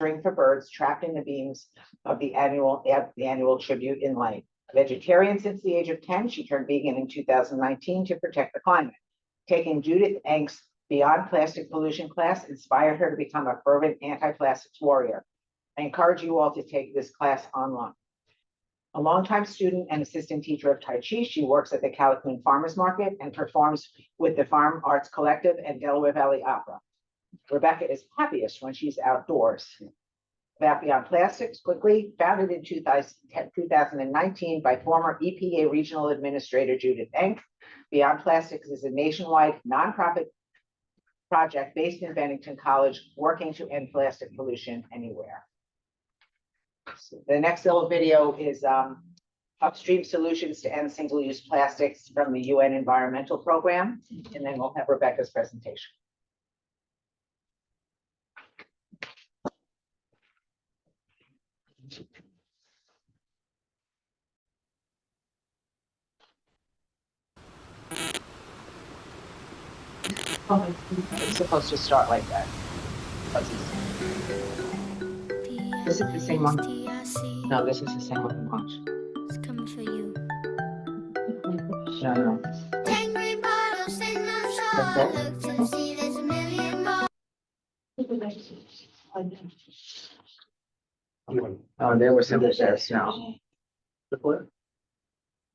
string for birds trapped in the beams of the annual tribute in light. Vegetarian since the age of 10, she turned vegan in 2019 to protect the climate. Taking Judith Enk's Beyond Plastic Pollution class inspired her to become a fervent anti-plastics warrior. I encourage you all to take this class online. A longtime student and assistant teacher of Tai Chi, she works at the Callicoon Farmers Market and performs with the Farm Arts Collective and Delaware Valley Opera. Rebekah is happiest when she's outdoors. About Beyond Plastics, quickly founded in 2019 by former EPA Regional Administrator Judith Enk. Beyond Plastics is a nationwide nonprofit project based in Bennington College, working to end plastic pollution anywhere. So the next little video is upstream solutions to end single-use plastics from the UN Environmental Program, and then we'll have Rebekah's presentation. Oh, it's supposed to start like that. This is the same one. No, this is the same one. Watch. It's coming for you. No. Angry bottles, sing them short. Look to see there's a million more. Oh, there was some says no.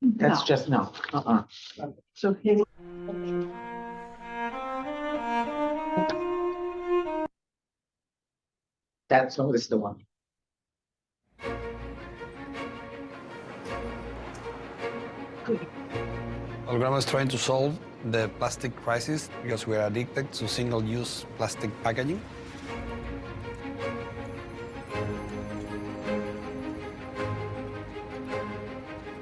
That's just no. So here. That's always the one. Holograma is trying to solve the plastic crisis because we are addicted to single-use plastic packaging.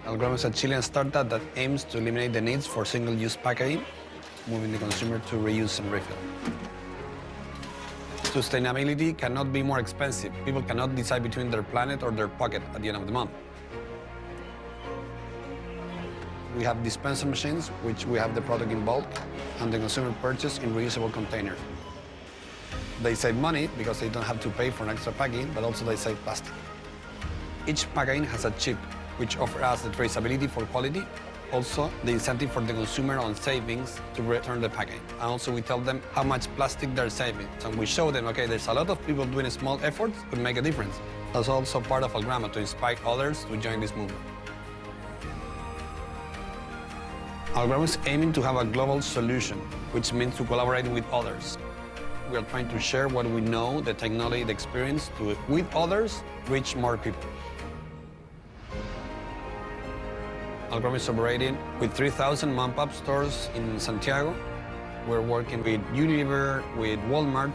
Holograma is a Chilean startup that aims to eliminate the needs for single-use packaging, moving the consumer to reuse and refill. Sustainability cannot be more expensive. People cannot decide between their planet or their pocket at the end of the month. We have dispenser machines, which we have the product in bulk, and the consumer purchase in reusable containers. They save money because they don't have to pay for an extra packaging, but also they save plastic. Each packaging has a chip, which offers us the traceability for quality, also the incentive for the consumer on savings to return the packaging. And also we tell them how much plastic they're saving. So we show them, okay, there's a lot of people doing small efforts to make a difference. That's also part of Holograma, to inspire others to join this movement. Holograma is aiming to have a global solution, which means to collaborate with others. We are trying to share what we know, the technology, the experience, to, with others, reach more people. Holograma is operating with 3,000 mom-pop stores in Santiago. We're working with Unilever, with Walmart.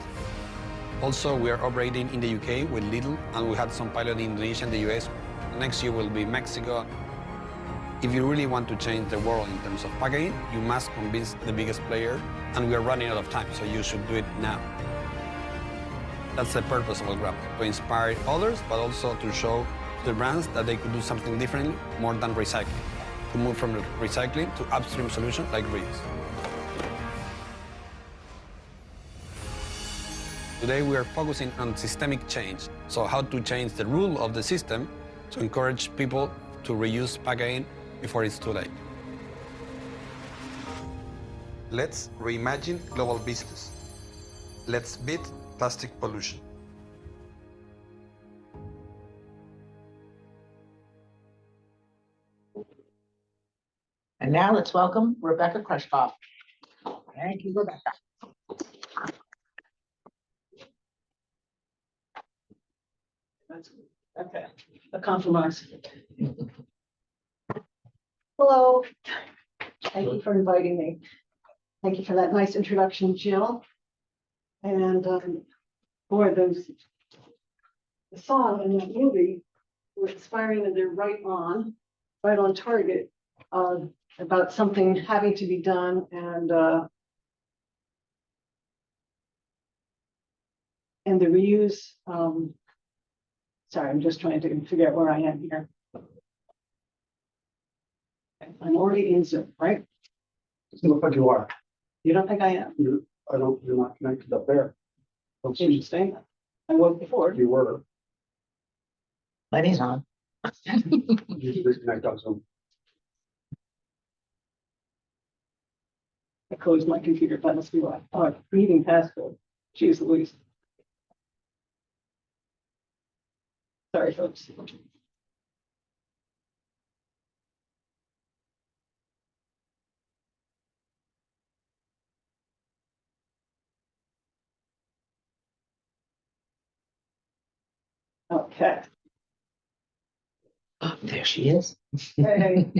Also, we are operating in the UK with Lidl, and we had some pilot in Indonesia and the US. Next year will be Mexico. If you really want to change the world in terms of packaging, you must convince the biggest player, and we are running out of time, so you should do it now. That's the purpose of Holograma, to inspire others, but also to show the brands that they could do something differently, more than recycling, to move from recycling to upstream solutions like reuse. Today we are focusing on systemic change, so how to change the rule of the system to encourage people to reuse packaging before it's too late. Let's reimagine global business. Let's beat plastic pollution. And now let's welcome Rebekah Creskoff. Thank you, Rebekah. Okay, a compromise. Hello, thank you for inviting me. Thank you for that nice introduction, Jill. And boy, the song and that movie were inspiring, and they're right on target about something having to be done, and the reuse. Sorry, I'm just trying to figure out where I am here. I'm already in Zoom, right? Doesn't look like you are. You don't think I am? You're not connected up there. Don't see. Interesting. I was before. You were. Lenny's on. You disconnect on Zoom. I closed my computer, that must be why. Oh, meeting passcode. Jeez Louise. Sorry, folks. Okay. Oh, there she is. Hey.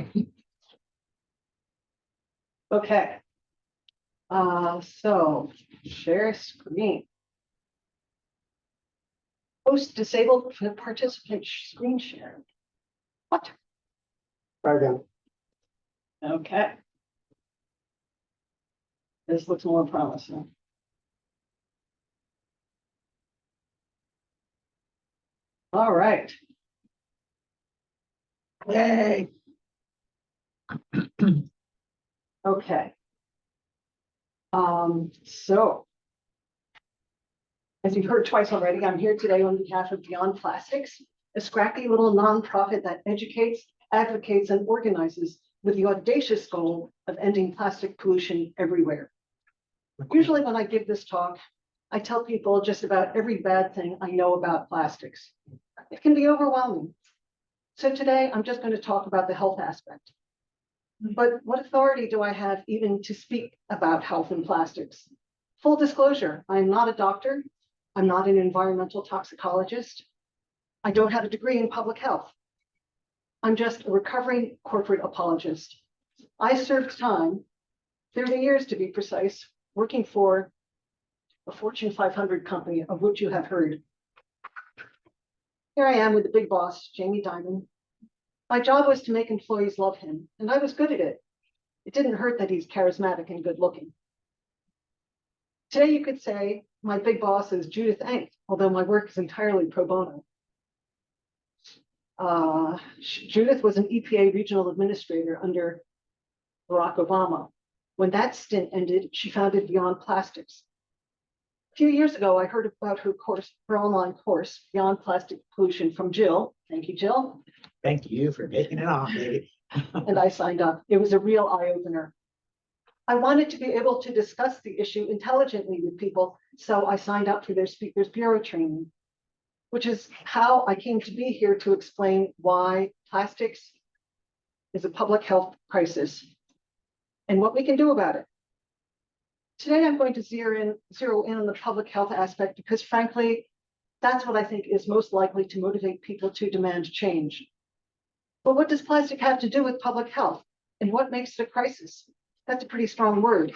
Okay. So share screen. Host disabled for participant screen share. What? Try again. Okay. This looks more promising. All right. Yay. Okay. So as you've heard twice already, I'm here today on behalf of Beyond Plastics, a scrappy little nonprofit that educates, advocates, and organizes with the audacious goal of ending plastic pollution everywhere. Usually when I give this talk, I tell people just about every bad thing I know about plastics. It can be overwhelming. So today I'm just going to talk about the health aspect. But what authority do I have even to speak about health and plastics? Full disclosure, I'm not a doctor. I'm not an environmental toxicologist. I don't have a degree in public health. I'm just a recovering corporate apologist. I served time, 30 years to be precise, working for a Fortune 500 company of which you have heard. Here I am with the big boss, Jamie Dimon. My job was to make employees love him, and I was good at it. It didn't hurt that he's charismatic and good looking. Today you could say my big boss is Judith Enck, although my work is entirely pro bono. Judith was an EPA regional administrator under Barack Obama. When that stint ended, she founded Beyond Plastics. A few years ago, I heard about her online course, Beyond Plastic Pollution, from Jill. Thank you, Jill. Thank you for making it on, baby. And I signed up. It was a real eye-opener. I wanted to be able to discuss the issue intelligently with people, so I signed up for their Speakers Bureau training, which is how I came to be here to explain why plastics is a public health crisis and what we can do about it. Today, I'm going to zero in on the public health aspect because, frankly, that's what I think is most likely to motivate people to demand change. But what does plastic have to do with public health? And what makes it a crisis? That's a pretty strong word.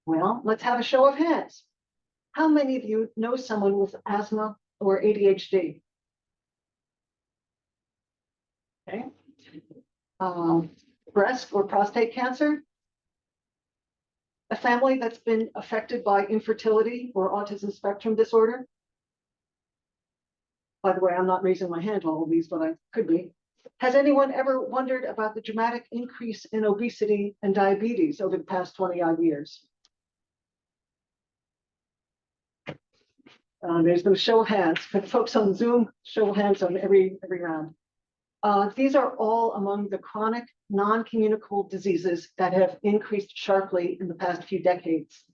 Well, let's have a show of hands. How many of you know someone with asthma or ADHD? Okay. Breast or prostate cancer? A family that's been affected by infertility or autism spectrum disorder? By the way, I'm not raising my hand to all of these, but I could be. Has anyone ever wondered about the dramatic increase in obesity and diabetes over the past 20-odd years? There's no show of hands. For the folks on Zoom, show of hands on every round. These are all among the chronic, non-communicable diseases that have increased sharply in the past few decades.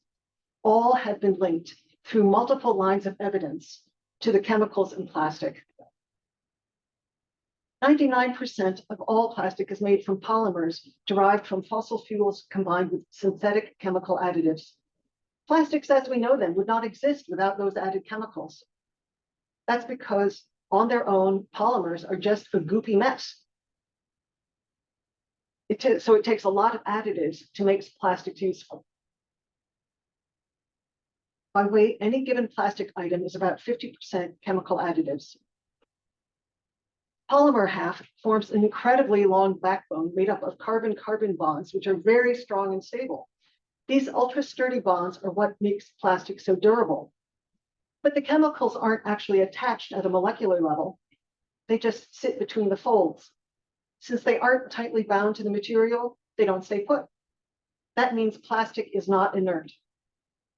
All have been linked through multiple lines of evidence to the chemicals in plastic. 99% of all plastic is made from polymers derived from fossil fuels combined with synthetic chemical additives. Plastics as we know them would not exist without those added chemicals. That's because on their own, polymers are just a goopy mess. So it takes a lot of additives to make plastics useful. By weight, any given plastic item is about 50% chemical additives. Polymer half forms an incredibly long backbone made up of carbon-carbon bonds, which are very strong and stable. These ultra-sturdy bonds are what makes plastic so durable. But the chemicals aren't actually attached at a molecular level. They just sit between the folds. Since they aren't tightly bound to the material, they don't stay put. That means plastic is not inert.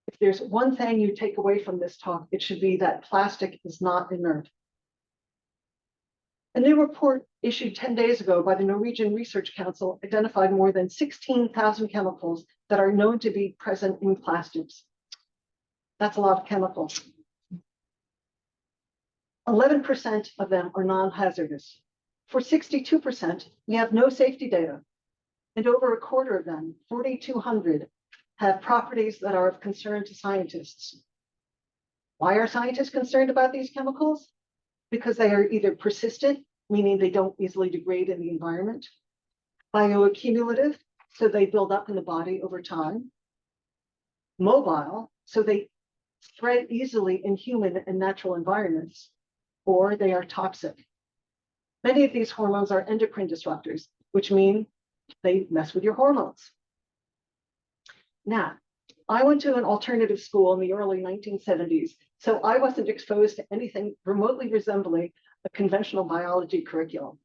If there's one thing you take away from this talk, it should be that plastic is not inert. A new report issued 10 days ago by the Norwegian Research Council identified more than 16,000 chemicals that are known to be present in plastics. That's a lot of chemicals. 11% of them are non-hazardous. For 62%, we have no safety data. And over a quarter of them, 4,200, have properties that are of concern to scientists. Why are scientists concerned about these chemicals? Because they are either persistent, meaning they don't easily degrade in the environment, bioaccumulative, so they build up in the body over time, mobile, so they spread easily in human and natural environments, or they are toxic. Many of these hormones are endocrine disruptors, which mean they mess with your hormones. Now, I went to an alternative school in the early 1970s, so I wasn't exposed to anything remotely resembling a conventional biology curriculum.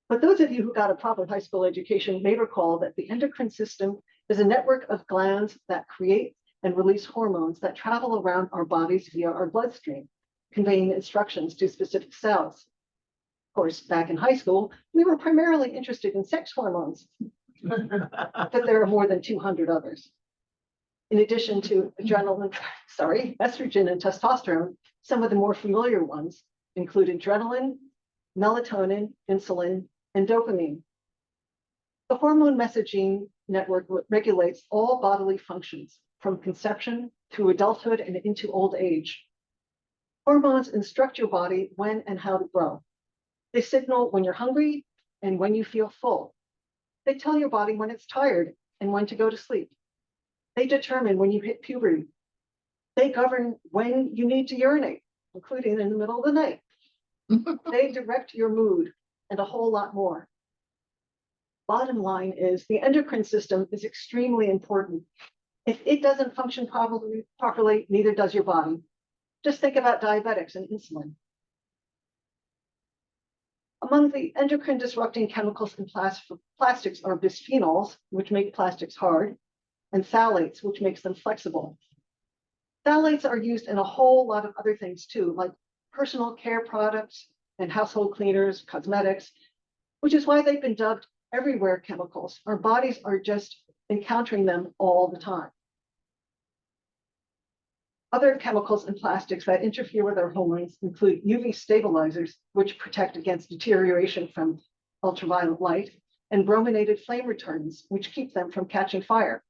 But those of you who got a proper high school education may recall that the endocrine system is a network of glands that create and release hormones that travel around our bodies via our bloodstream, conveying instructions to specific cells. Of course, back in high school, we were primarily interested in sex hormones, but there are more than 200 others. In addition to estrogen and testosterone, some of the more familiar ones include adrenaline, melatonin, insulin, and dopamine. The hormone messaging network regulates all bodily functions from conception through adulthood and into old age. Hormones instruct your body when and how to grow. They signal when you're hungry and when you feel full. They tell your body when it's tired and when to go to sleep. They determine when you hit puberty. They govern when you need to urinate, including in the middle of the night. They direct your mood and a whole lot more. Bottom line is the endocrine system is extremely important. If it doesn't function properly, neither does your body. Just think about diabetics and insulin. Among the endocrine disrupting chemicals in plastics are bisphenols, which make plastics hard, and phthalates, which makes them flexible. Phthalates are used in a whole lot of other things too, like personal care products and household cleaners, cosmetics, which is why they've been dubbed everywhere chemicals. Our bodies are just encountering them all the time. Other chemicals in plastics that interfere with our hormones include UV stabilizers, which protect against deterioration from ultraviolet light, and brominated flame retardants, which keep them from catching fire.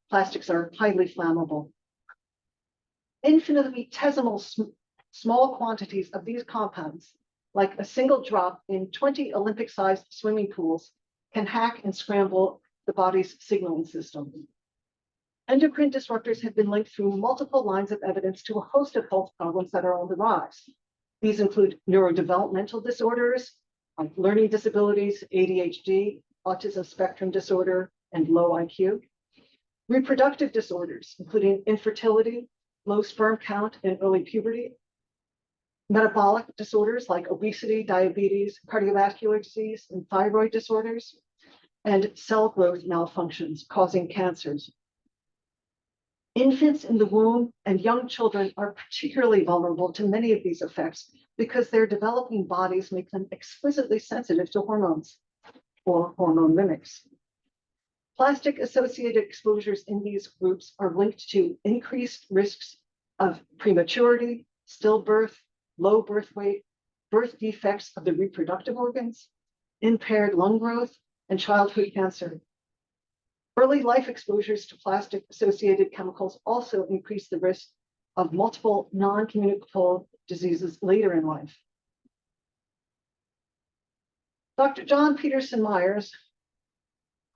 Plastics are highly flammable. Infinitesimal small quantities of these compounds, like a single drop in 20 Olympic-sized swimming pools, can hack and scramble the body's signaling system. Endocrine disruptors have been linked through multiple lines of evidence to a host of health problems that are on the rise. These include neurodevelopmental disorders, like learning disabilities, ADHD, autism spectrum disorder, and low IQ. Reproductive disorders, including infertility, low sperm count, and early puberty. Metabolic disorders like obesity, diabetes, cardiovascular disease, and thyroid disorders, and cell growth malfunctions causing cancers. Infants in the womb and young children are particularly vulnerable to many of these effects because their developing bodies make them exquisitely sensitive to hormones or hormone mimics. Plastic-associated exposures in these groups are linked to increased risks of prematurity, stillbirth, low birth weight, birth defects of the reproductive organs, impaired lung growth, and childhood cancer. Early life exposures to plastic-associated chemicals also increase the risk of multiple non-communicable diseases later in life. Dr. John Peterson Myers,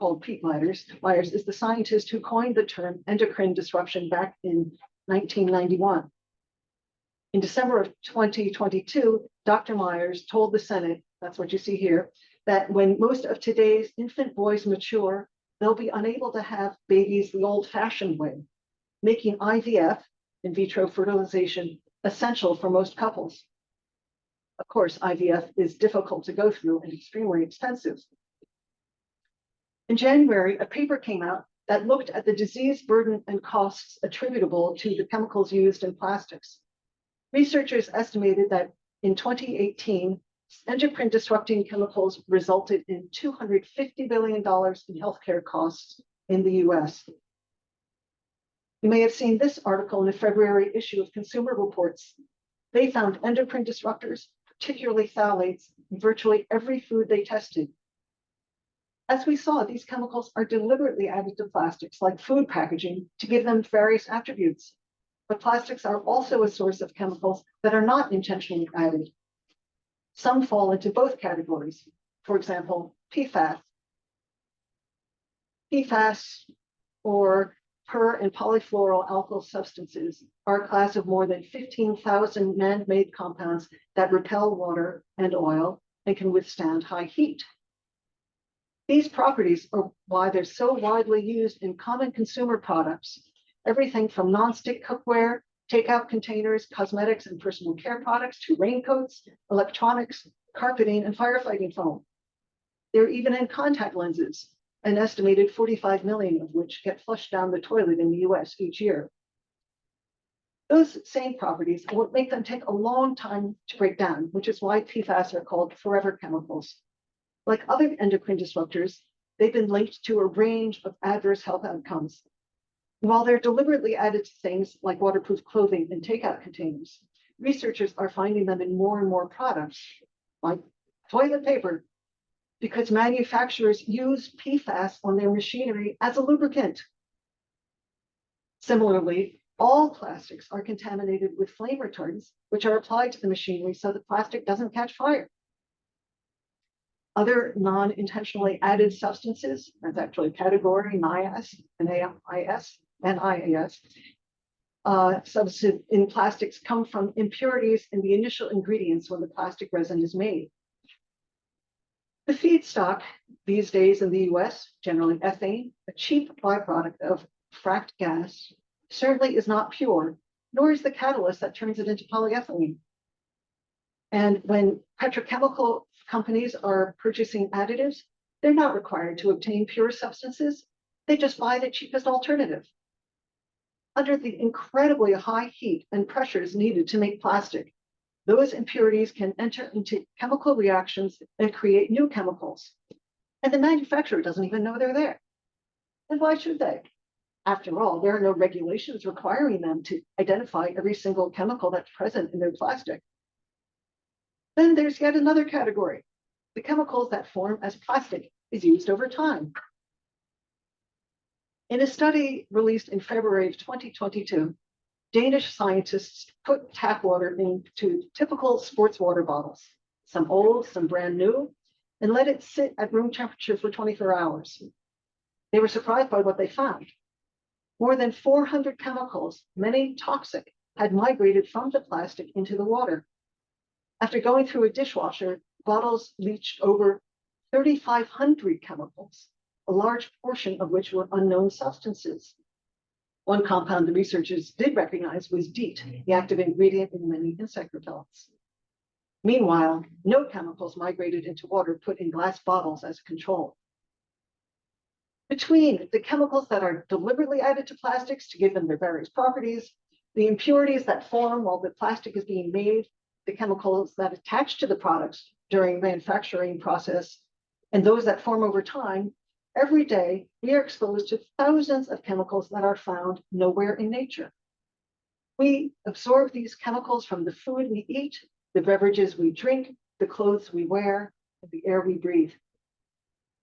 called Pete Myers, is the scientist who coined the term endocrine disruption back in 1991. In December of 2022, Dr. Myers told the Senate, that's what you see here, that when most of today's infant boys mature, they'll be unable to have babies the old-fashioned way, making IVF, in vitro fertilization, essential for most couples. Of course, IVF is difficult to go through and extremely expensive. In January, a paper came out that looked at the disease burden and costs attributable to the chemicals used in plastics. Researchers estimated that in 2018, endocrine disrupting chemicals resulted in $250 billion in healthcare costs in the US. You may have seen this article in the February issue of Consumer Reports. They found endocrine disruptors, particularly phthalates, in virtually every food they tested. As we saw, these chemicals are deliberately added to plastics like food packaging to give them various attributes. But plastics are also a source of chemicals that are not intentionally added. Some fall into both categories. For example, PFAS. PFAS, or per and polyfluoroalkyl substances, are a class of more than 15,000 man-made compounds that repel water and oil and can withstand high heat. These properties are why they're so widely used in common consumer products, everything from nonstick cookware, takeout containers, cosmetics and personal care products, to raincoats, electronics, carpeting, and firefighting foam. They're even in contact lenses, an estimated 45 million of which get flushed down the toilet in the US each year. Those same properties are what make them take a long time to break down, which is why PFAS are called forever chemicals. Like other endocrine disruptors, they've been linked to a range of adverse health outcomes. While they're deliberately added to things like waterproof clothing and takeout containers, researchers are finding them in more and more products, like toilet paper, because manufacturers use PFAS on their machinery as a lubricant. Similarly, all plastics are contaminated with flame retardants, which are applied to the machinery so the plastic doesn't catch fire. Other non-intentionally added substances, that's actually a category, NIAS, NIAS, substance in plastics come from impurities in the initial ingredients when the plastic resin is made. The feedstock these days in the US, generally ethane, a cheap byproduct of fracked gas, certainly is not pure, nor is the catalyst that turns it into polyethylene. And when petrochemical companies are purchasing additives, they're not required to obtain pure substances. They just buy the cheapest alternative. Under the incredibly high heat and pressures needed to make plastic, those impurities can enter into chemical reactions and create new chemicals. And the manufacturer doesn't even know they're there. And why should they? After all, there are no regulations requiring them to identify every single chemical that's present in their plastic. Then there's yet another category. The chemicals that form as plastic is used over time. In a study released in February of 2022, Danish scientists put tap water into typical sports water bottles, some old, some brand new, and let it sit at room temperature for 24 hours. They were surprised by what they found. More than 400 chemicals, many toxic, had migrated from the plastic into the water. After going through a dishwasher, bottles leached over 3,500 chemicals, a large portion of which were unknown substances. One compound the researchers did recognize was DEET, the active ingredient in many insect repellents. Meanwhile, no chemicals migrated into water put in glass bottles as control. Between the chemicals that are deliberately added to plastics to give them their various properties, the impurities that form while the plastic is being made, the chemicals that attach to the products during the manufacturing process, and those that form over time, every day we are exposed to thousands of chemicals that are found nowhere in nature. We absorb these chemicals from the food we eat, the beverages we drink, the clothes we wear, and the air we breathe.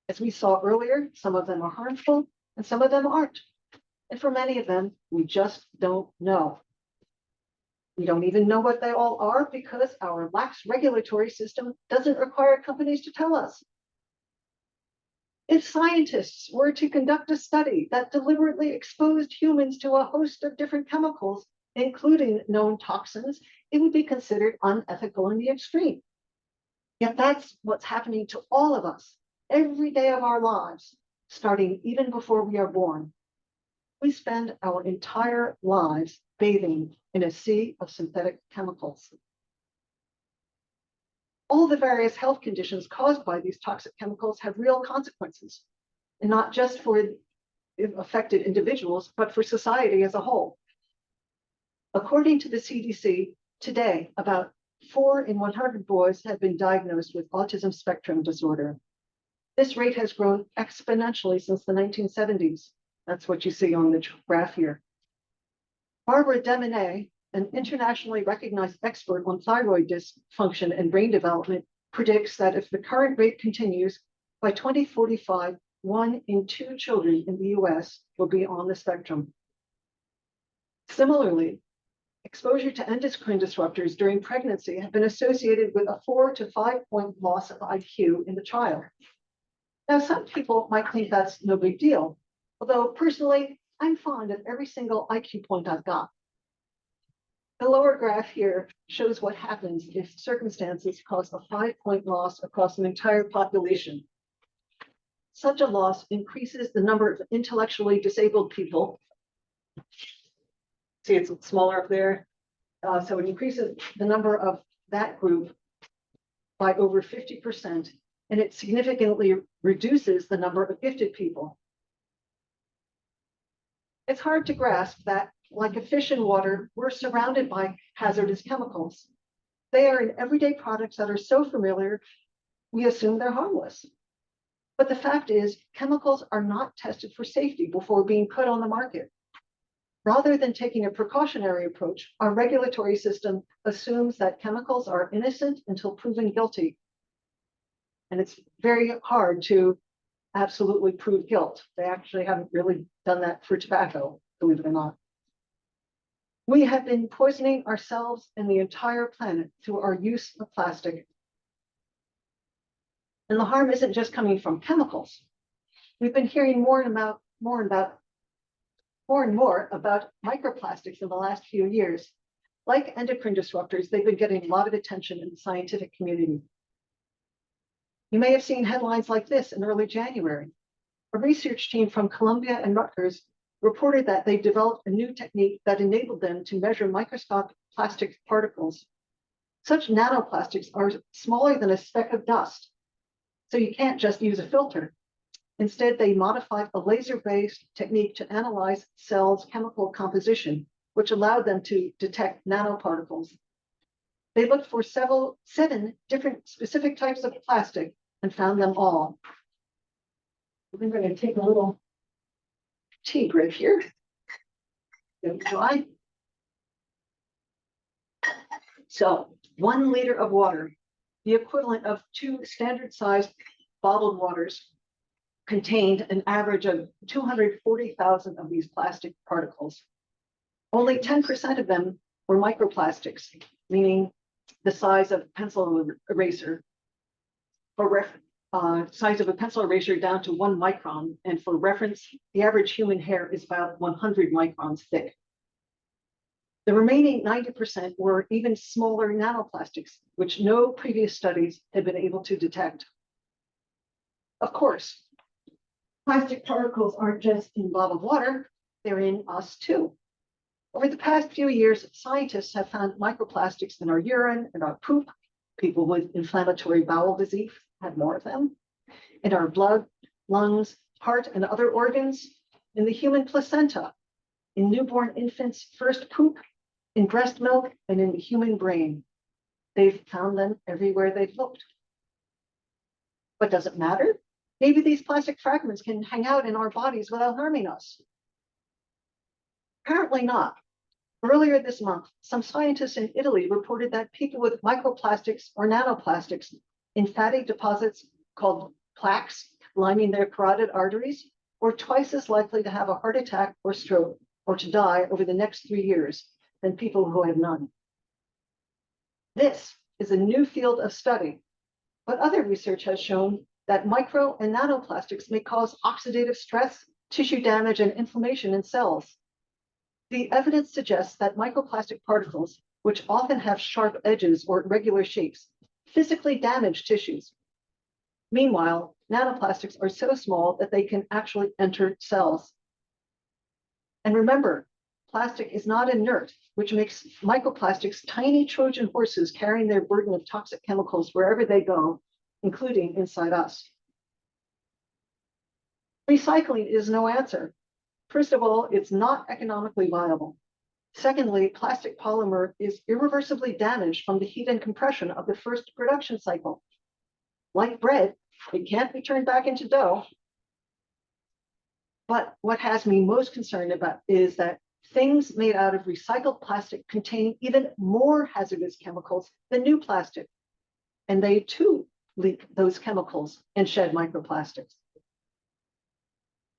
As we saw earlier, some of them are harmful and some of them aren't. And for many of them, we just don't know. We don't even know what they all are because our lax regulatory system doesn't require companies to tell us. If scientists were to conduct a study that deliberately exposed humans to a host of different chemicals, including known toxins, it would be considered unethical in the extreme. Yet that's what's happening to all of us every day of our lives, starting even before we are born. We spend our entire lives bathing in a sea of synthetic chemicals. All the various health conditions caused by these toxic chemicals have real consequences, and not just for affected individuals, but for society as a whole. According to the CDC, today, about 4 in 100 boys have been diagnosed with autism spectrum disorder. This rate has grown exponentially since the 1970s. That's what you see on the graph here. Barbara Demonnet, an internationally recognized expert on thyroid dysfunction and brain development, predicts that if the current rate continues, by 2045, 1 in 2 children in the US will be on the spectrum. Similarly, exposure to endocrine disruptors during pregnancy have been associated with a 4 to 5 point loss of IQ in the child. Now, some people might think that's no big deal, although personally, I'm fond of every single IQ point I've got. The lower graph here shows what happens if circumstances cause a 5 point loss across an entire population. Such a loss increases the number of intellectually disabled people. See, it's smaller up there. So it increases the number of that group by over 50%, and it significantly reduces the number of gifted people. It's hard to grasp that, like a fish in water, we're surrounded by hazardous chemicals. They are in everyday products that are so familiar, we assume they're harmless. But the fact is, chemicals are not tested for safety before being put on the market. Rather than taking a precautionary approach, our regulatory system assumes that chemicals are innocent until proven guilty. And it's very hard to absolutely prove guilt. They actually haven't really done that for tobacco, believe it or not. We have been poisoning ourselves and the entire planet through our use of plastic. And the harm isn't just coming from chemicals. We've been hearing more and more about microplastics in the last few years. Like endocrine disruptors, they've been getting a lot of attention in the scientific community. You may have seen headlines like this in early January. A research team from Columbia and Rutgers reported that they developed a new technique that enabled them to measure microscopic plastic particles. Such nanoplastics are smaller than a speck of dust, so you can't just use a filter. Instead, they modified a laser-based technique to analyze cells' chemical composition, which allowed them to detect nanoparticles. They looked for 7 different specific types of plastic and found them all. I'm going to take a little tea break here. So 1 liter of water, the equivalent of 2 standard-sized bottled waters, contained an average of 240,000 of these plastic particles. Only 10% of them were microplastics, meaning the size of a pencil eraser. For size of a pencil eraser down to 1 micron, and for reference, the average human hair is about 100 microns thick. The remaining 90% were even smaller nanoplastics, which no previous studies had been able to detect. Of course, plastic particles aren't just in bottled water, they're in us too. Over the past few years, scientists have found microplastics in our urine, in our poop. People with inflammatory bowel disease had more of them. In our blood, lungs, heart, and other organs, in the human placenta, in newborn infants' first poop, in breast milk, and in the human brain. They've found them everywhere they've looked. But does it matter? Maybe these plastic fragments can hang out in our bodies without harming us. Apparently not. Earlier this month, some scientists in Italy reported that people with microplastics or nanoplastics in fatty deposits called plaques lining their carotid arteries were twice as likely to have a heart attack or stroke or to die over the next 3 years than people who had none. This is a new field of study, but other research has shown that micro and nanoplastics may cause oxidative stress, tissue damage, and inflammation in cells. The evidence suggests that microplastic particles, which often have sharp edges or irregular shapes, physically damage tissues. Meanwhile, nanoplastics are so small that they can actually enter cells. And remember, plastic is not inert, which makes microplastics tiny Trojan horses carrying their burden of toxic chemicals wherever they go, including inside us. Recycling is no answer. First of all, it's not economically viable. Secondly, plastic polymer is irreversibly damaged from the heat and compression of the first production cycle. Like bread, it can't be turned back into dough. But what has me most concerned about is that things made out of recycled plastic contain even more hazardous chemicals than new plastic. And they too leak those chemicals and shed microplastics.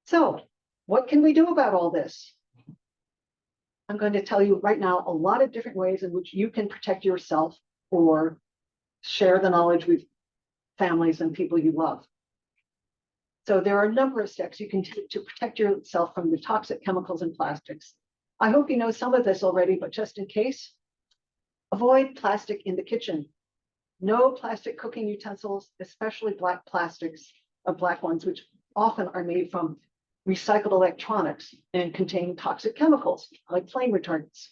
So, what can we do about all this? I'm going to tell you right now a lot of different ways in which you can protect yourself or share the knowledge with families and people you love. So there are a number of steps you can take to protect yourself from the toxic chemicals and plastics. I hope you know some of this already, but just in case, avoid plastic in the kitchen. No plastic cooking utensils, especially black plastics, black ones, which often are made from recycled electronics and contain toxic chemicals like flame retardants.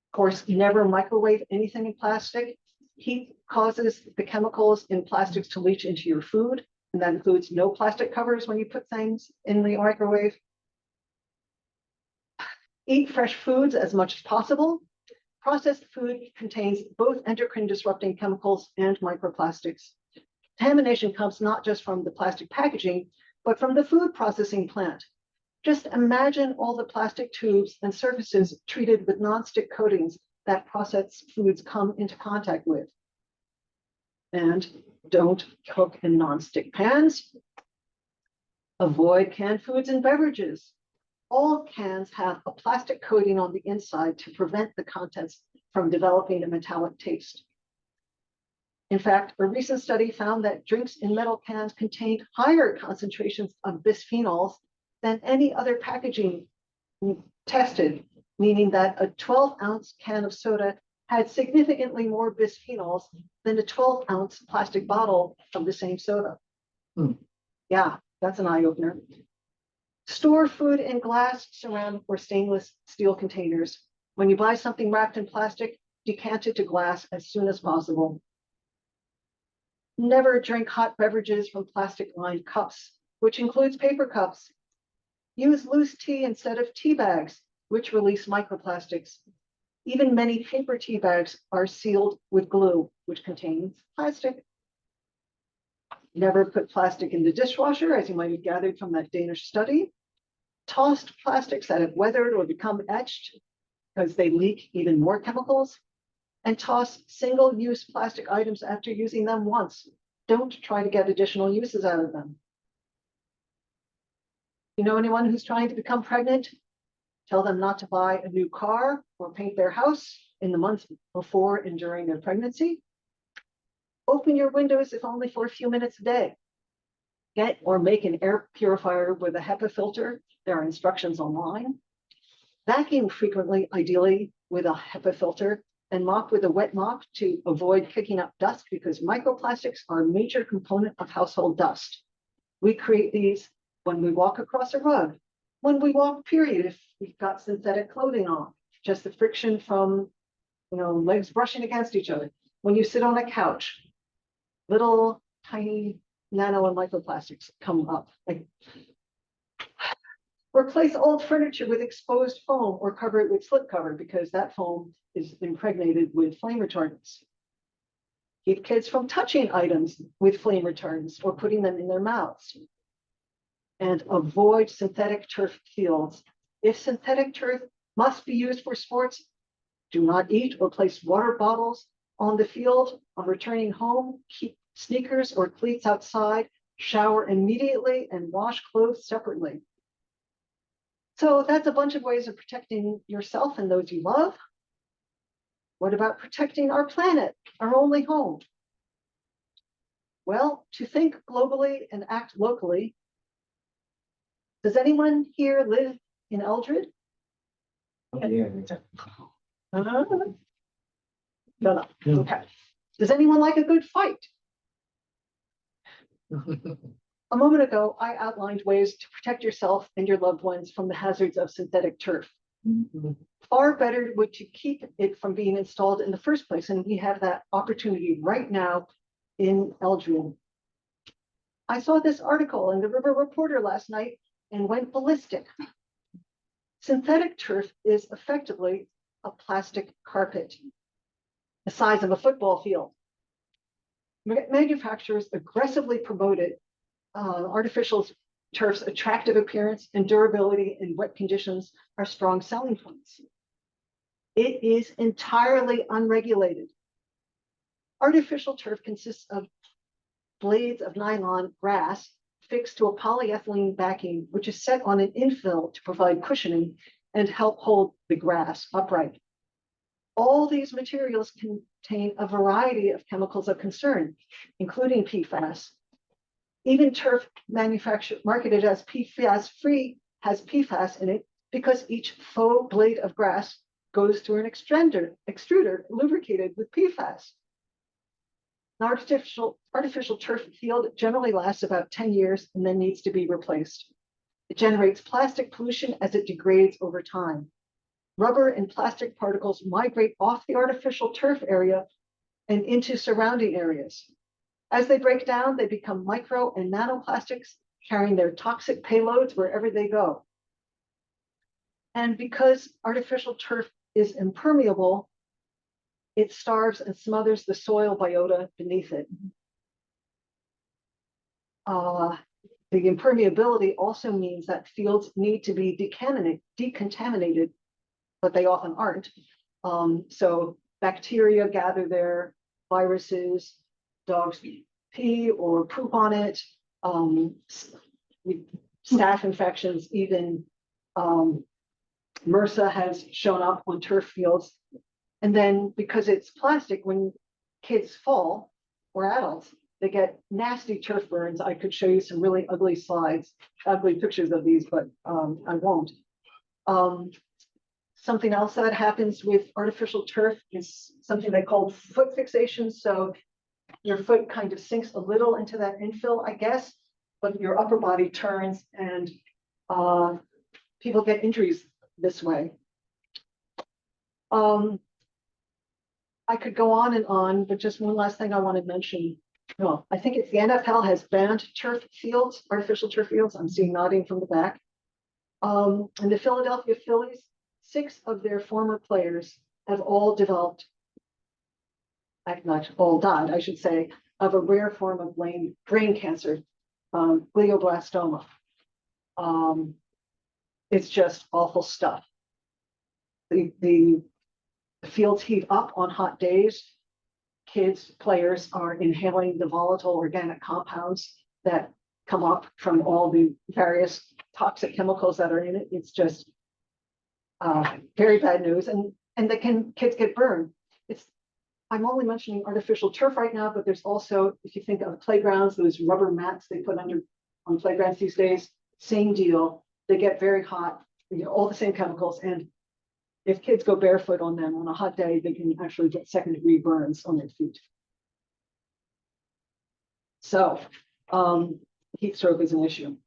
Of course, never microwave anything in plastic. Heat causes the chemicals in plastics to leach into your food, and that includes no plastic covers when you put things in the microwave. Eat fresh foods as much as possible. Processed food contains both endocrine disrupting chemicals and microplastics. Contamination comes not just from the plastic packaging, but from the food processing plant. Just imagine all the plastic tubes and surfaces treated with nonstick coatings that processed foods come into contact with. And don't cook in nonstick pans. Avoid canned foods and beverages. All cans have a plastic coating on the inside to prevent the contents from developing a metallic taste. In fact, a recent study found that drinks in metal cans contained higher concentrations of bisphenols than any other packaging tested, meaning that a 12-ounce can of soda had significantly more bisphenols than a 12-ounce plastic bottle of the same soda. Yeah, that's an eye-opener. Store food in glass, ceramic, or stainless steel containers. When you buy something wrapped in plastic, decant it to glass as soon as possible. Never drink hot beverages from plastic-lined cups, which includes paper cups. Use loose tea instead of tea bags, which release microplastics. Even many paper tea bags are sealed with glue, which contains plastic. Never put plastic in the dishwasher, as you might have gathered from that Danish study. Tossed plastics that have weathered or become etched because they leak even more chemicals. And toss single-use plastic items after using them once. Don't try to get additional uses out of them. You know anyone who's trying to become pregnant? Tell them not to buy a new car or paint their house in the months before and during their pregnancy. Open your windows, if only for a few minutes a day. Get or make an air purifier with a HEPA filter. There are instructions online. Vacuum frequently, ideally with a HEPA filter, and mop with a wet mop to avoid kicking up dust, because microplastics are a major component of household dust. We create these when we walk across a rug, when we walk, period, if we've got synthetic clothing on, just the friction from legs brushing against each other. When you sit on a couch, little tiny nano and microplastics come up. Replace old furniture with exposed foam or cover it with slipcover, because that foam is impregnated with flame retardants. Keep kids from touching items with flame retardants or putting them in their mouths. And avoid synthetic turf fields. If synthetic turf must be used for sports, do not eat or place water bottles on the field. On returning home, keep sneakers or cleats outside, shower immediately, and wash clothes separately. So that's a bunch of ways of protecting yourself and those you love. What about protecting our planet, our only home? Well, to think globally and act locally. Does anyone here live in Eldred? No. Okay. Does anyone like a good fight? A moment ago, I outlined ways to protect yourself and your loved ones from the hazards of synthetic turf. Far better would to keep it from being installed in the first place, and we have that opportunity right now in Eldred. I saw this article in the River Reporter last night and went ballistic. Synthetic turf is effectively a plastic carpet, the size of a football field. Manufacturers aggressively promoted artificial turf's attractive appearance and durability in wet conditions are strong selling points. It is entirely unregulated. Artificial turf consists of blades of nylon grass fixed to a polyethylene backing, which is set on an infill to provide cushioning and help hold the grass upright. All these materials contain a variety of chemicals of concern, including PFAS. Even turf marketed as PFAS-free has PFAS in it because each faux blade of grass goes through an extruder lubricated with PFAS. An artificial turf field generally lasts about 10 years and then needs to be replaced. It generates plastic pollution as it degrades over time. Rubber and plastic particles migrate off the artificial turf area and into surrounding areas. As they break down, they become micro and nanoplastics, carrying their toxic payloads wherever they go. And because artificial turf is impermeable, it starves and smothers the soil biota beneath it. The impermeability also means that fields need to be decontaminated, but they often aren't. So bacteria gather there, viruses, dogs pee or poop on it, staph infections, even MRSA has shown up on turf fields. And then because it's plastic, when kids fall, or adults, they get nasty turf burns. I could show you some really ugly slides, ugly pictures of these, but I won't. Something else that happens with artificial turf is something they call foot fixation. So your foot kind of sinks a little into that infill, I guess, but your upper body turns and people get injuries this way. I could go on, but just one last thing I want to mention. No, I think it's the NFL has banned turf fields, artificial turf fields. I'm seeing nodding from the back. And the Philadelphia Phillies, 6 of their former players have all developed, not all died, I should say, of a rare form of brain cancer, glioblastoma. It's just awful stuff. The fields heat up on hot days. Players are inhaling the volatile organic compounds that come up from all the various toxic chemicals that are in it. It's just very bad news, and kids get burned. I'm only mentioning artificial turf right now, but there's also, if you think of playgrounds, those rubber mats they put on playgrounds these days, same deal. They get very hot, all the same chemicals, and if kids go barefoot on them on a hot day, they can actually get second-degree burns on their feet. So heat stroke is an issue.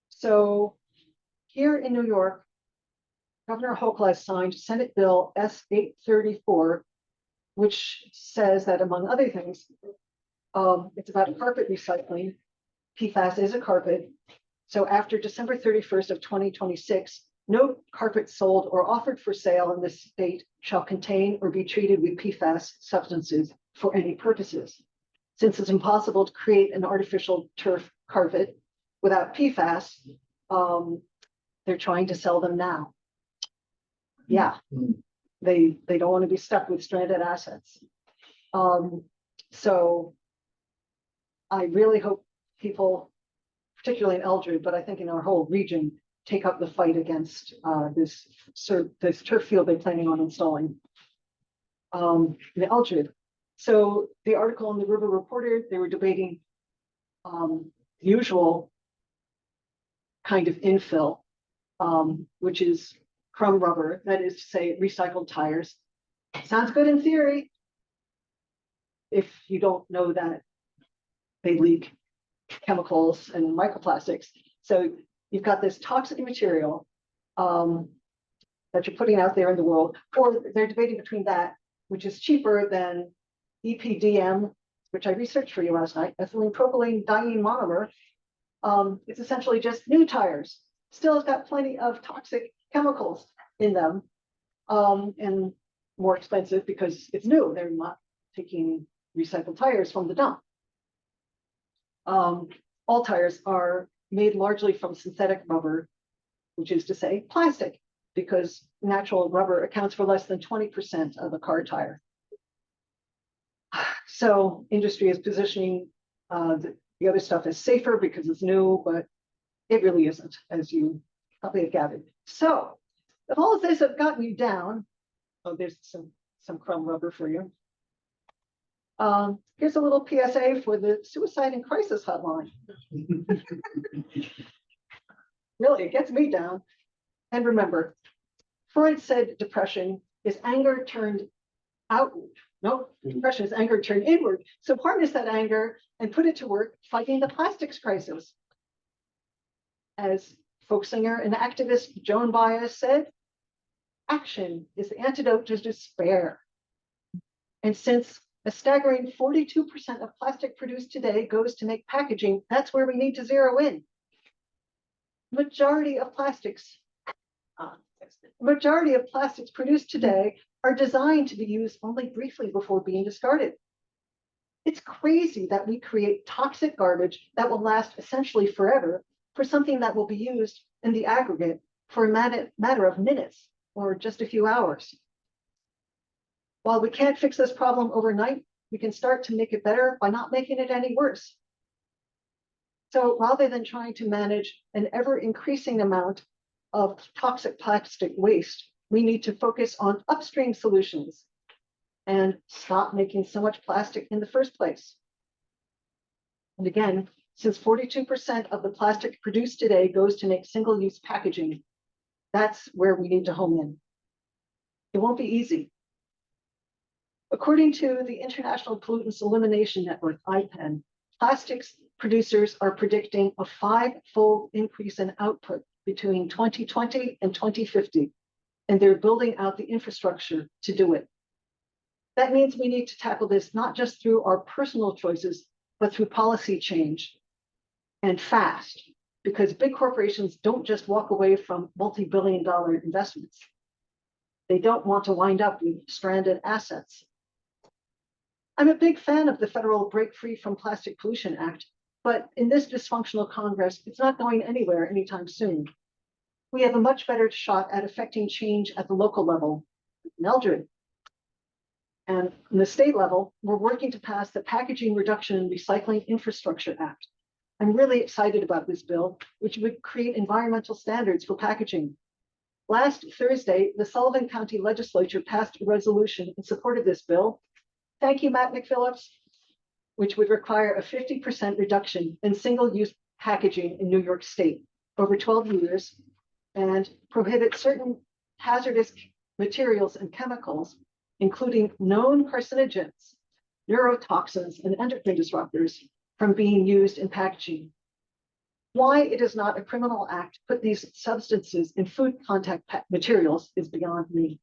So here in New York, Governor Hochul has signed Senate Bill S-834, which says that, among other things, it's about carpet recycling. PFAS is a carpet. So after December 31st of 2026, no carpet sold or offered for sale in this state shall contain or be treated with PFAS substances for any purposes. Since it's impossible to create an artificial turf carpet without PFAS, they're trying to sell them now. Yeah, they don't want to be stuck with stranded assets. So I really hope people, particularly in Eldred, but I think in our whole region, take up the fight against this turf field they're planning on installing in Eldred. So the article in the River Reporter, they were debating the usual kind of infill, which is crumb rubber, that is to say recycled tires. Sounds good in theory, if you don't know that they leak chemicals and microplastics. So you've got this toxic material that you're putting out there in the world, or they're debating between that, which is cheaper than EPDM, which I researched for you last night, ethylene propylene diene monomer, It's essentially just new tires. Still has got plenty of toxic chemicals in them, and more expensive because it's new. They're not taking recycled tires from the dump. All tires are made largely from synthetic rubber, which is to say plastic, because natural rubber accounts for less than 20% of a car tire. So industry is positioning the other stuff as safer because it's new, but it really isn't, as you probably have gathered. So if all of this have gotten you down, oh, there's some crumb rubber for you. Here's a little PSA for the Suicide and Crisis Hotline. Really, it gets me down. And remember, Freud said depression is anger turned outward. No, depression is anger turned inward. So harness that anger and put it to work fighting the plastics crisis. As folk singer and activist Joan Baez said, action is the antidote to despair. And since a staggering 42% of plastic produced today goes to make packaging, that's where we need to zero in. Majority of plastics produced today are designed to be used only briefly before being discarded. It's crazy that we create toxic garbage that will last essentially forever for something that will be used in the aggregate for a matter of minutes or just a few hours. While we can't fix this problem overnight, we can start to make it better by not making it any worse. So rather than trying to manage an ever increasing amount of toxic plastic waste, we need to focus on upstream solutions and stop making so much plastic in the first place. And again, since 42% of the plastic produced today goes to make single-use packaging, that's where we need to home in. It won't be easy. According to the International Pollutants Elimination Network, IPEN, plastics producers are predicting a 5-fold increase in output between 2020 and 2050, and they're building out the infrastructure to do it. That means we need to tackle this not just through our personal choices, but through policy change, and fast, because big corporations don't just walk away from multi-billion-dollar investments. They don't want to wind up with stranded assets. I'm a big fan of the federal Break Free from Plastic Pollution Act, but in this dysfunctional Congress, it's not going anywhere anytime soon. We have a much better shot at affecting change at the local level, Mildred. And in the state level, we're working to pass the Packaging Reduction and Recycling Infrastructure Act. I'm really excited about this bill, which would create environmental standards for packaging. Last Thursday, the Sullivan County Legislature passed a resolution in support of this bill. Thank you, Matt McPhillips, which would require a 50% reduction in single-use packaging in New York State over 12 years and prohibit certain hazardous materials and chemicals, including known carcinogens, neurotoxins, and endocrine disruptors from being used in packaging. Why it is not a criminal act to put these substances in food contact materials is beyond me.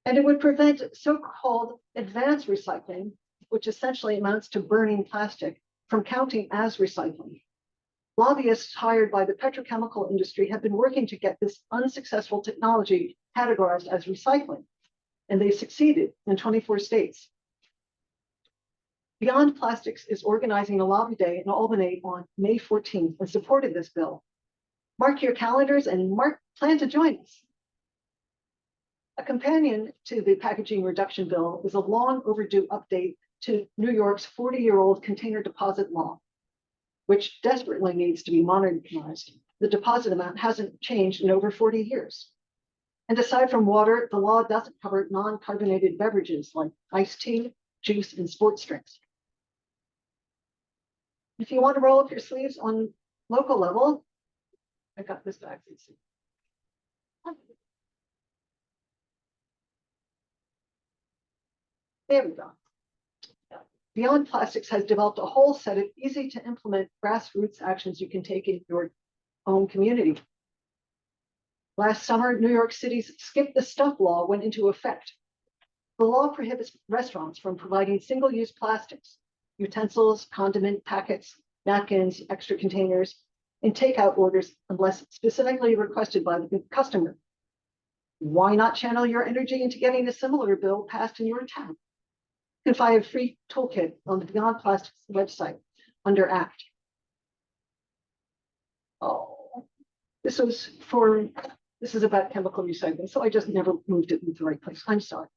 And it would prevent so-called advanced recycling, which essentially amounts to burning plastic, from counting as recycling. Lobbyists hired by the petrochemical industry have been working to get this unsuccessful technology categorized as recycling, and they succeeded in 24 states. Beyond Plastics is organizing a lobby day in Albany on May 14th and supported this bill. Mark your calendars and plan to join us. A companion to the packaging reduction bill is a long overdue update to New York's 40-year-old container deposit law, which desperately needs to be modernized. The deposit amount hasn't changed in over 40 years. And aside from water, the law doesn't cover non-carbonated beverages like iced tea, juice, and sports drinks. If you want to roll up your sleeves on local level, I got this back. There we go. Beyond Plastics has developed a whole set of easy to implement grassroots actions you can take in your own community. Last summer, New York City's Skip the Stuff law went into effect. The law prohibits restaurants from providing single-use plastics, utensils, condiment packets, napkins, extra containers, and takeout orders unless specifically requested by the customer. Why not channel your energy into getting a similar bill passed in your town? You can find a free toolkit on the Beyond Plastics website under Act. Oh, this is about chemical recycling, so I just never moved it into the right place. I'm sorry.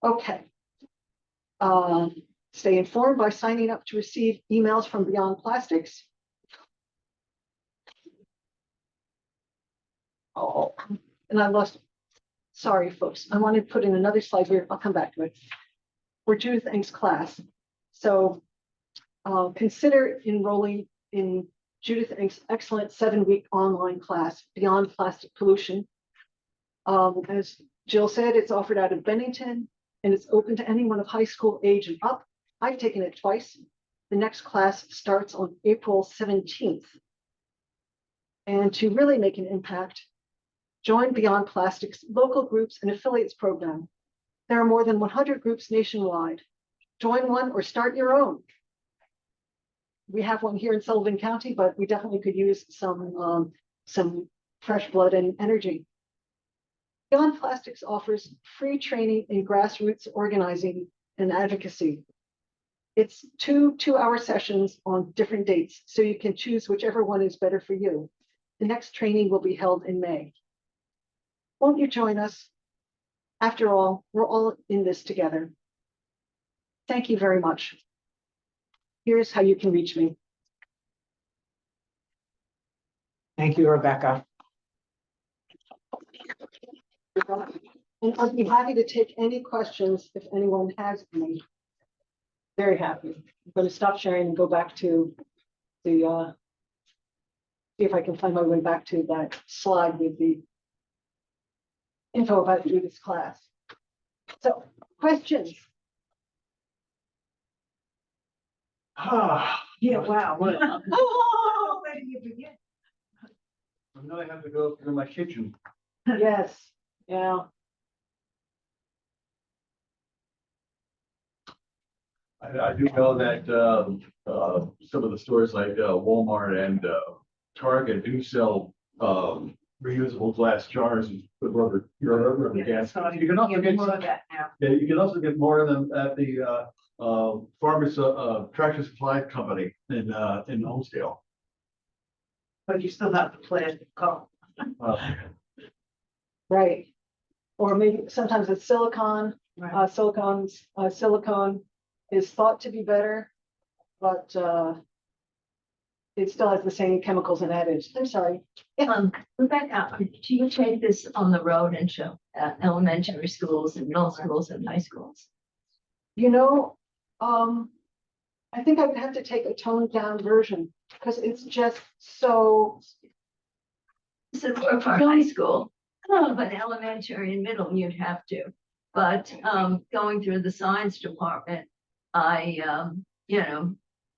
Okay. Stay informed by signing up to receive emails from Beyond Plastics. Oh, and I lost. Sorry, folks. I want to put in another slide here. I'll come back to it. For Judith Eng's class. So consider enrolling in Judith Eng's excellent 7-week online class, Beyond Plastic Pollution. As Jill said, it's offered out of Bennington, and it's open to anyone of high school age and up. I've taken it twice. The next class starts on April 17th. And to really make an impact, join Beyond Plastics local groups and affiliates program. There are more than 100 groups nationwide. Join one or start your own. We have one here in Sullivan County, but we definitely could use some fresh blood and energy. Beyond Plastics offers free training in grassroots organizing and advocacy. It's two-hour sessions on different dates, so you can choose whichever one is better for you. The next training will be held in May. Won't you join us? After all, we're all in this together. Thank you very much. Here's how you can reach me. Thank you, Rebecca. And I'd be happy to take any questions if anyone has any. Very happy. I'm going to stop sharing and go back to the, see if I can find my way back to that slide with the info about Judith's class. So, questions? Yeah, wow. Oh, where do you begin? I'm gonna have to go through my kitchen. Yes, yeah. I do know that some of the stores like Walmart and Target do sell reusable glass jars and put rubber gas. You can also get more of that now. yeah, you can also get more of them at the Farmers Tractor Supply Company in Homesdale. But you still have to plan to call. Right. Or maybe sometimes it's silicone. Silicone is thought to be better, but it still has the same chemicals and additives. I'm sorry. Rebecca, do you take this on the road and show elementary schools and middle schools and high schools? You know, I think I would have to take a toned down version because it's just so. This is for high school, but elementary and middle you'd have to. But going through the science department, I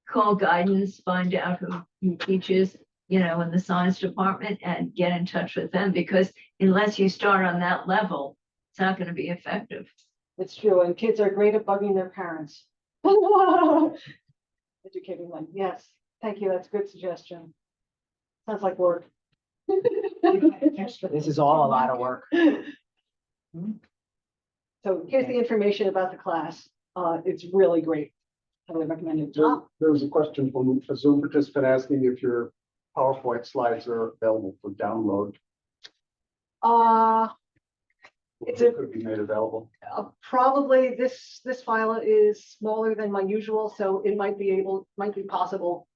call guidance, find out who teaches, in the science department and get in touch with them, because unless you start on that level, it's not going to be effective. It's true, and kids are great at bugging their parents. Educating them. Yes, thank you. That's a good suggestion. Sounds like work. This is all a lot of work. So here's the information about the class. It's really great. Highly recommend it. There was a question from a Zoom participant asking if your PowerPoint slides are available for download. It's It could be made available. probably this file is smaller than my usual, so it might be possible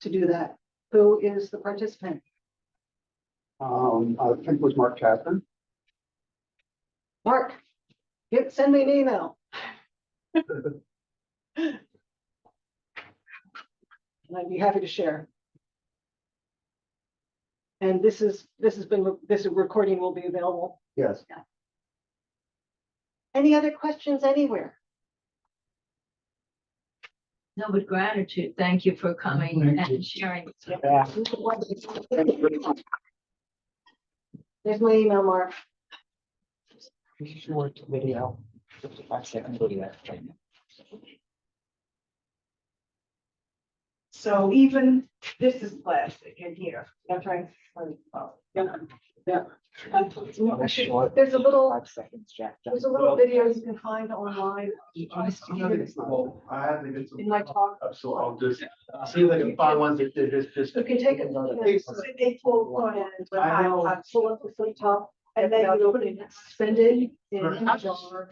to do that. Who is the participant? I think it was Mark Catherine. Mark, send me an email. And I'd be happy to share. And this recording will be available. Yes. Any other questions anywhere? No, with gratitude. Thank you for coming and sharing. Yeah. There's my email, Mark. Short video, 55-second video. So even this is plastic in here. That's right. Yeah. Yeah. There's a little, 5 seconds, Jack. there's a little video you can find online. I have to get some. In my talk. So I'll just see if I can find ones that just. You can take it, they pull one end, but I know. I pull up the flip top, and then you put it suspended in a jar.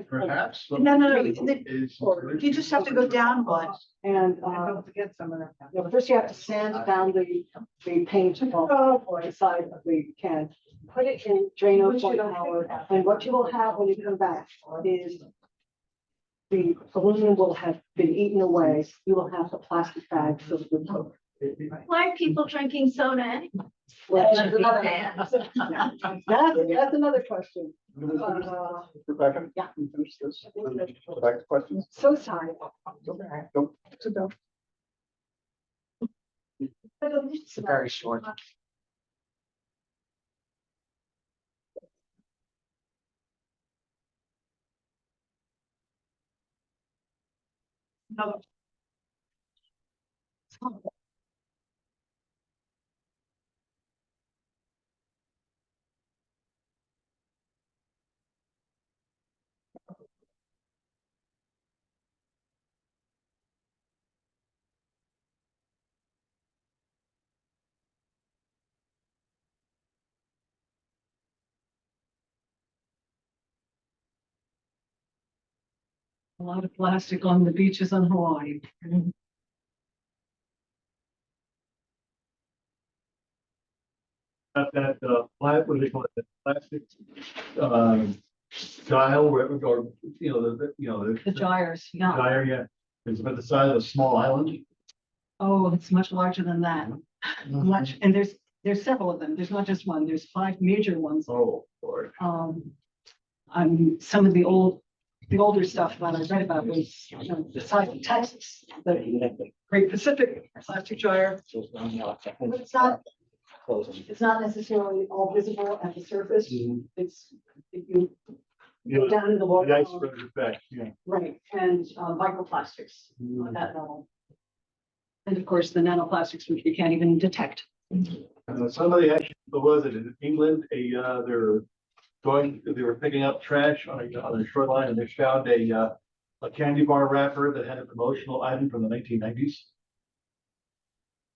Perhaps. No, You just have to go down one. And, don't forget some of that. First you have to sand down the paint on the side of the can. Put it in Drano for an hour, and what you will have when you come back is the aluminum will have been eaten away. You will have the plastic bag filled with Coke. Why are people drinking soda anyway? Well, That should be banned. That's another question. Rebecca? Yeah. you Finish this. Back to questions. So sorry. Don't sit down. It's very short. No. A lot of plastic on the beaches in Hawaii. What do they call it, the plastic, dial, or, The gyres, yeah. gyre, yeah. It's about the size of a small island. Oh, it's much larger than that. Much, and there's several of them. There's not just one. There's 5 major ones. Oh, Lord. Some of the older stuff that I read about was, the size of Texas, the Great Pacific plastic gyre. But it's not necessarily all visible at the surface. It's, if you go down in the The water. iceberg effect, yeah. Right, and microplastics on that level. And of course, the nanoplastics, which we can't even detect. Somebody actually, what was it, in England, they were picking up trash on a shoreline, and they found a candy bar wrapper that had a promotional item from the 1990s.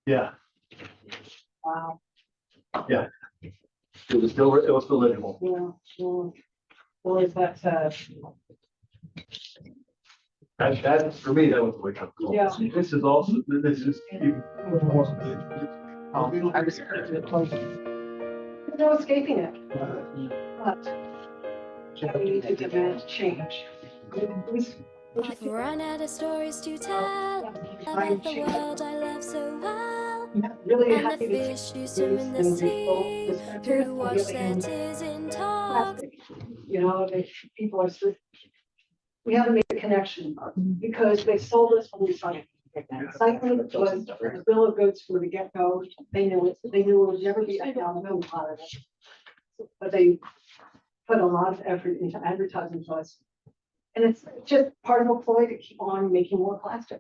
Yeah, Wow. yeah. It was still legible. Yeah. Or is that, That, for me, that was a wake up call. Yeah. This is also, this is even more. I was. there's no escaping it, but we need to demand change. I've run out of stories to tell about the world I love so well. Really And the happy to fish who swim in the sea, who wash their tears in talk. you know, people are, we haven't made a connection because they sold us from recycling. Recycling was a bill of goods from the get-go. They knew it, it would never be economic out of it. But they put a lot of effort into advertising to us. And it's just part of a ploy to keep on making more plastic.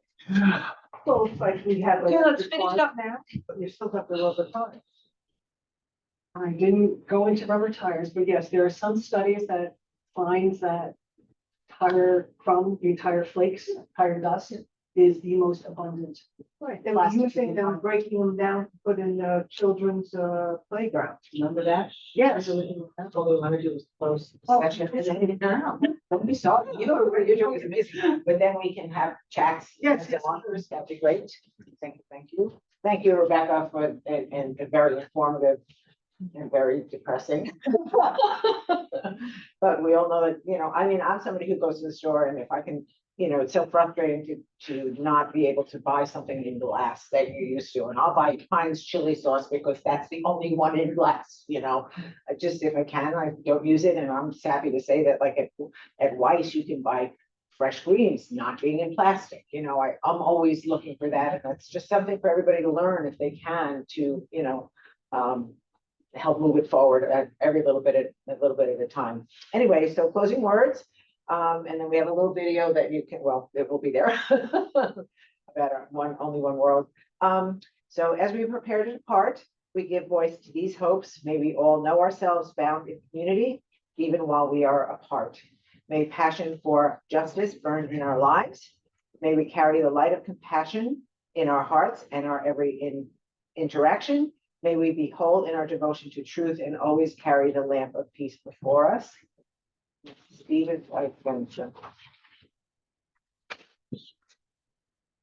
So it's like we have. Yeah, let's finish up now. But you still have the rubber tires. I didn't go into rubber tires, but yes, there are some studies that finds that tire crumb, the tire flakes, tire dust is the most abundant. Right, they were using them, breaking them down, put in the children's playground, remember that? Yes. That's all we want to do is close the Oh, session. no. Don't be sorry. You're doing amazing, but then we can have chats. Yes, and so on. That'd be great. Thank you. Thank you, Rebecca, for, and very informative and very depressing. But we all know that, I mean, I'm somebody who goes to the store, and if I can, it's so frustrating to not be able to buy something in glass that you're used to. And I'll buy Heinz chili sauce because that's the only one in glass, I just, if I can, I don't use it. And I'm happy to say that, like at Weiss, you can buy fresh greens not being in plastic. I'm always looking for that. And that's just something for everybody to learn if they can to, help move it forward at every little bit at a time. Anyway, so closing words. And then we have a little video that you can, well, it will be there. About only one world. So as we prepare to depart, we give voice to these hopes. May we all know ourselves bound in community, even while we are apart. May passion for justice burn in our lives. May we carry the light of compassion in our hearts and our every interaction. May we be whole in our devotion to truth and always carry the lamp of peace before us. Stephen,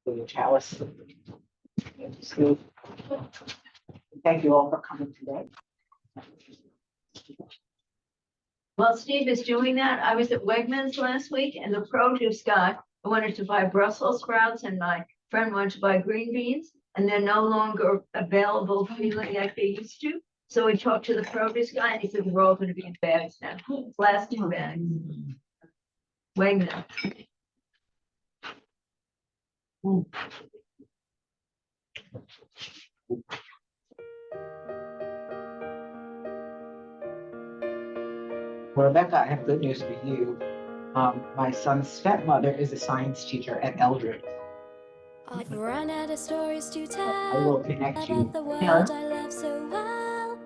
the chalice. Thank you all for coming today. While Steve is doing that, I was at Wegmans last week and the produce guy, I wanted to buy Brussels sprouts and my friend wanted to buy green beans and they're no longer available freely like they used to. So we talked to the produce guy and he said, we're all going to be in bags now, plastic bags. Wegmans. Well, Rebecca, I have good news for you. My son's stepmother is a science teacher at Eldred. I've run out of stories to I will tell connect you. about the world I love so well,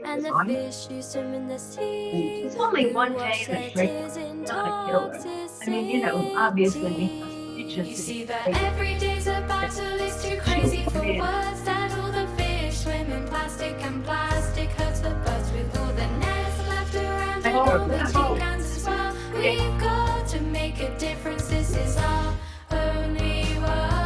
and the fish who swim in the sea. It's only who one wash day in a their trip, tears in not a killer. I mean, you know, obviously we must teach us You to see be that safe. every day's a battle, it's too crazy for words. That all the fish swim in plastic and plastic hurts the birds with all the nets left around and all the toucans as well. We've got to make a difference. This is our only world.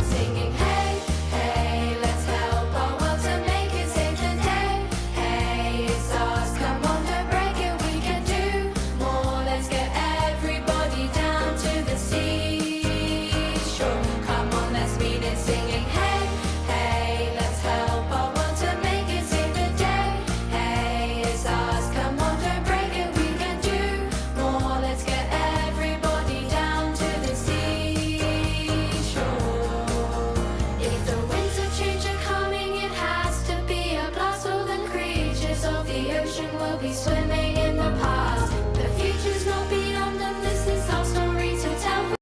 Singing hey, hey, let's help our world to make it safe today. Hey, it's ours, come on, don't break it, we can do more. Let's get everybody down to the seashore. Come on, let's meet it singing hey, hey, let's help our world to make it safe today. Hey, it's ours, come on, don't break it, we can do more. Let's get everybody down to the seashore. If the winds of change are coming, it has to be a blast. All the creatures of the ocean will be swimming in the past. The future's not beyond them, this is our story to tell.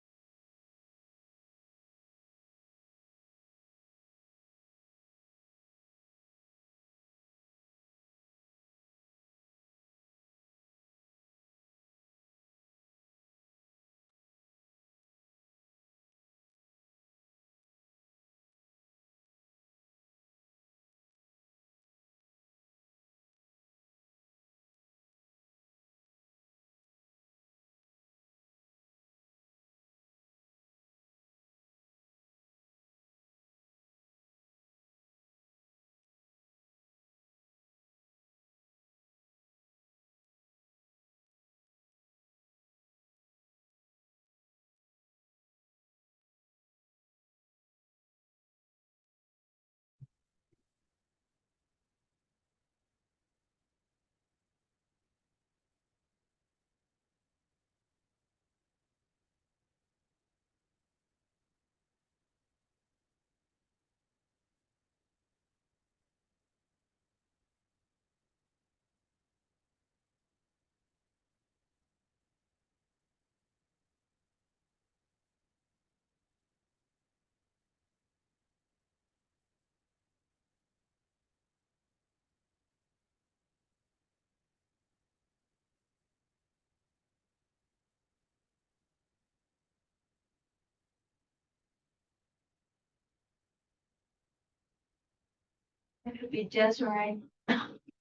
It could be Desiree.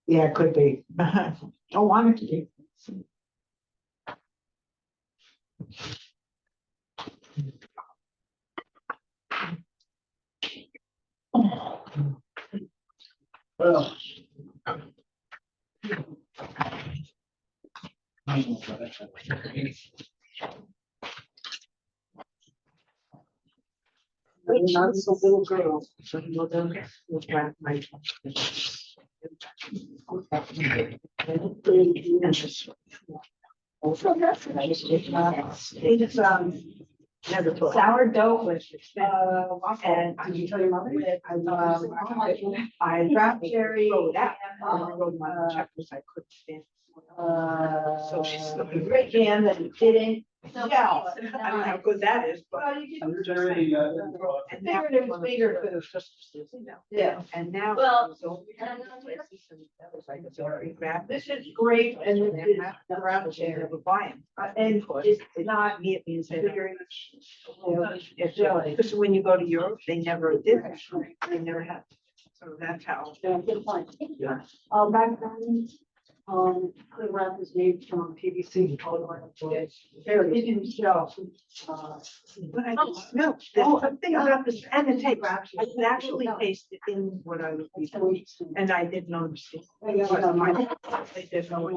Yeah, it could be. Don't want it to be. Well. Not so little girl. It's, sourdough with, and did you tell your mother? I dropped Jerry. I wrote my chapters I couldn't stand. So she's looking great jam that it didn't. So Yeah, it's I don't know how nice. good that is, but. Is there any, And now it was bigger for the. Yeah. And now. Well, so we have and- places and that was like a very bad- This is great and it is, Around there, we're buying. and it's not. It means that. very It's because when you go to Europe, they never did that. They never had. So that's how. Yeah, good point. Yeah. Back then, the rep is made from PVC. Very, it didn't show. But I don't smell. Oh, the thing about this, and the tape, I can actually taste it in what I was eating, and I didn't understand. Yeah, yeah, yeah. They didn't know what